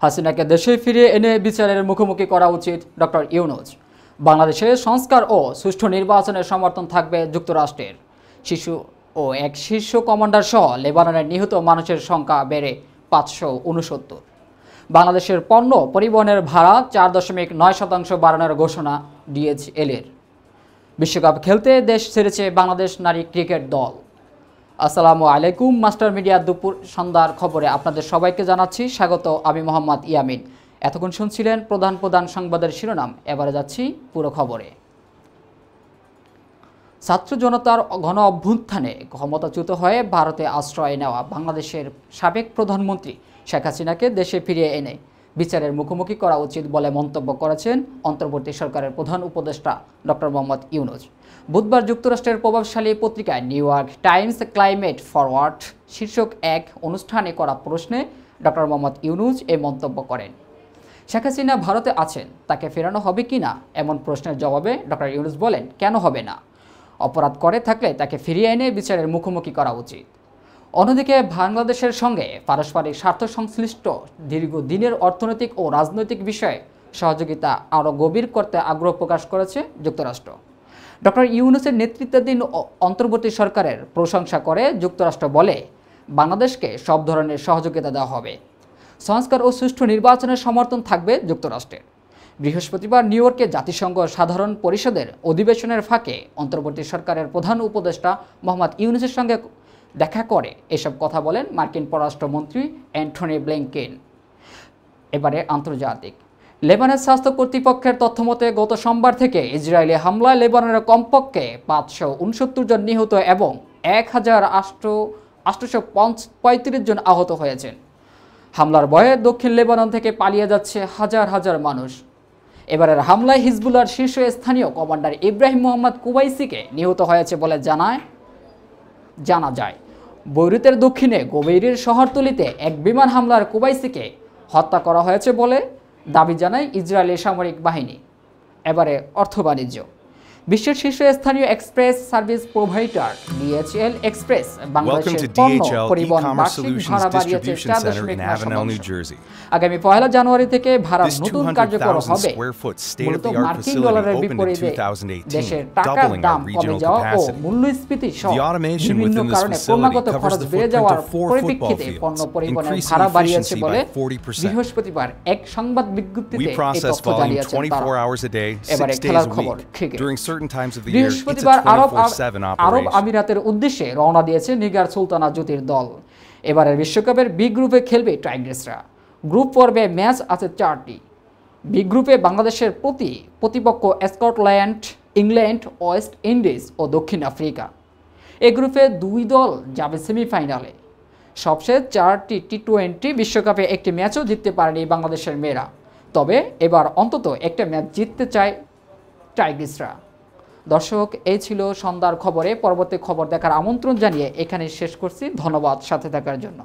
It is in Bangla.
হাসিনাকে দেশে ফিরিয়ে এনে বিচারের মুখোমুখি করা উচিত ডক্টর ইউনূস। বাংলাদেশে সংস্কার ও সুষ্ঠু নির্বাচনের সমর্থন থাকবে যুক্তরাষ্ট্রের। শিশু ও এক শীর্ষ কমান্ডার সহ লেবাননের নিহত মানুষের সংখ্যা বেড়ে 569। বাংলাদেশের পণ্য পরিবহনের ভাড়া 4.9% বাড়ানোর ঘোষণা ডিএইচএল-এর। বিশ্বকাপ খেলতে দেশ ছেড়েছে বাংলাদেশ নারী ক্রিকেট দল। আসসালামু আলাইকুম। মাস্টার মিডিয়া দুপুর সন্ধ্যার খবরে আপনাদের সবাইকে জানাচ্ছি স্বাগত। আমি মোহাম্মদ ইয়ামিন। এতক্ষণ শুনছিলেন প্রধান সংবাদের শিরোনাম। এবারে যাচ্ছি পুরো খবরে। ছাত্র জনতার গণ অভ্যুত্থানে ক্ষমতাচ্যুত হয়ে ভারতে আশ্রয় নেওয়া বাংলাদেশের সাবেক প্রধানমন্ত্রী শেখ হাসিনাকে দেশে ফিরিয়ে এনে বিচারের মুখোমুখি করা উচিত বলে মন্তব্য করেছেন অন্তর্বর্তী সরকারের প্রধান উপদেষ্টা ডক্টর মোহাম্মদ ইউনূস। বুধবার যুক্তরাষ্ট্রের প্রভাবশালী পত্রিকা new York Times climate forward শীর্ষক এক অনুষ্ঠানে করা প্রশ্নে ডক্টর মোহাম্মদ ইউনূস এই মন্তব্য করেন। শেখ হাসিনা ভারতে আছেন, তাকে ফেরানো হবে কি না এমন প্রশ্নের জবাবে ডক্টর ইউনূস বলেন, কেন হবে না? অপরাধ করে থাকলে তাকে ফিরিয়ে এনে বিচারের মুখোমুখি করা উচিত। অন্যদিকে বাংলাদেশের সঙ্গে পারস্পরিক স্বার্থ সংশ্লিষ্ট দীর্ঘদিনের অর্থনৈতিক ও রাজনৈতিক বিষয়ে সহযোগিতা আরও গভীর করতে আগ্রহ প্রকাশ করেছে যুক্তরাষ্ট্র। ডক্টর ইউনূসের নেতৃত্বাধীন অন্তর্বর্তী সরকারের প্রশংসা করে যুক্তরাষ্ট্র বলে, বাংলাদেশকে সব ধরনের সহযোগিতা দেওয়া হবে। সংস্কার ও সুষ্ঠু নির্বাচনের সমর্থন থাকবে যুক্তরাষ্ট্রের। বৃহস্পতিবার নিউ ইয়র্কে জাতিসংঘ সাধারণ পরিষদের অধিবেশনের ফাঁকে অন্তর্বর্তী সরকারের প্রধান উপদেষ্টা মোহাম্মদ ইউনূসের সঙ্গে দেখা করে এসব কথা বলেন মার্কিন পররাষ্ট্রমন্ত্রী অ্যান্টনি ব্লিংকেন। এবারে আন্তর্জাতিক। লেবাননের স্বাস্থ্য কর্তৃপক্ষের তথ্যমতে গত সোমবার থেকে ইসরায়েলি হামলায় লেবাননের কমপক্ষে 569 জন নিহত এবং 1835 জন আহত হয়েছেন। হামলার ভয়ে দক্ষিণ লেবানন থেকে পালিয়ে যাচ্ছে হাজার হাজার মানুষ। এবারের হামলায় হিজবুল্লাহর শীর্ষস্থানীয় কমান্ডার ইব্রাহিম মোহাম্মদ কুবাইসিকে নিহত হয়েছে বলে জানা যায়। বৈরুতের দক্ষিণে গোবেইরের শহরতলিতে এক বিমান হামলার কুবাইসিকে হত্যা করা হয়েছে বলে দাবি জানায় ইসরায়েলি সামরিক বাহিনী। এবারে অর্থ বাণিজ্য। বিশ্বের শীর্ষস্থানীয় express service provider DHL express বাংলাদেশের পণ্য পরিবহন বার্ষিক ভাড়া বাড়িয়েছে 4.9%। আগামী 1 জানুয়ারি থেকে ভাড়া নতুন কার্যকর হবে। মূলত মার্কিন ডলারের বিপরীতে দেশের টাকার দাম কমে যাওয়া ও মূল্যস্ফীতি সহ বিভিন্ন কারণে ক্রমাগত খরচ বেড়ে যাওয়ার পরিপ্রেক্ষিতে পণ্য পরিবহনের ভাড়া বাড়িয়েছে বলে বৃহস্পতিবার এক সংবাদ বিজ্ঞপ্তিতে এই তথ্য জানিয়েছেন তারা। এবারে খেলার খবর। বৃহস্পতিবার আরব আমিরাতের উদ্দেশ্যে রওনা দিয়েছে নিগার সুলতানা জ্যোতির দল। এবারের বিশ্বকাপের বি গ্রুপে খেলবে টাইগ্রেসরা। গ্রুপ পর্বে ম্যাচ আছে 4টি। বি গ্রুপে বাংলাদেশের প্রতিপক্ষ স্কটল্যান্ড, ইংল্যান্ড, ওয়েস্ট ইন্ডিজ ও দক্ষিণ আফ্রিকা। এই গ্রুপে 2 দল যাবে সেমিফাইনালে। সবশেষ 4টি টি-20 বিশ্বকাপে একটি ম্যাচও জিততে পারেনি বাংলাদেশের মেয়েরা। তবে এবার অন্তত একটা ম্যাচ জিততে চায় টাইগ্রেসরা। দর্শক, এই ছিল সন্ধ্যার খবরে। পরবর্তী খবর দেখার আমন্ত্রণ জানিয়ে এখানে শেষ করছি। ধন্যবাদ সাথে থাকার জন্য।